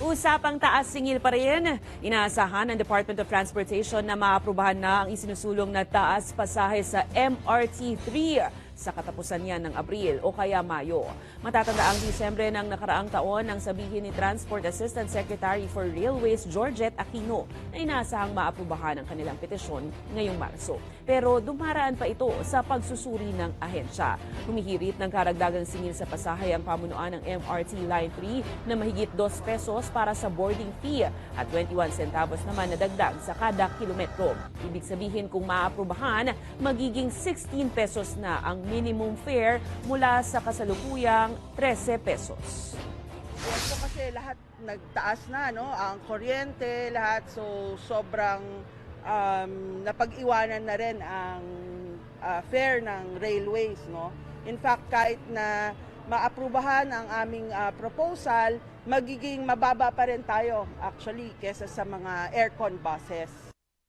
Usapang taas singil pa rin. Inaasahan ng Department of Transportation na maaprubahan na ang isinusulong na taas pasahe sa MRT 3 sa katapusan niyan ng Abril o kaya Mayo. Matatanda ang Disyembre ng nakaraang taon nang sabihin ni Transport Assistant Secretary for Railways Georgette Aquino na inaasahang maaprubahan ang kanilang petisyon ngayong Marso. Pero dumaraan pa ito sa pagsusuri ng ahensya. Humihirit ng karagdagang singil sa pasahe ang pamunuan ng MRT Line 3 na mahigit 2 pesos para sa boarding fee at 21 centavos naman na dagdag sa kada kilometro. Ibig sabihin kung maaprubahan, magiging 16 pesos na ang minimum fare mula sa kasalukuyang 13 pesos. Yes, so kasi lahat nagtaas na, no? Ang kuryente, lahat. So sobrang napag-iwanan na rin ang fare ng railways, no? In fact, kahit na maaprubahan ang aming proposal, magiging mababa pa rin tayo actually kesa sa mga aircon buses.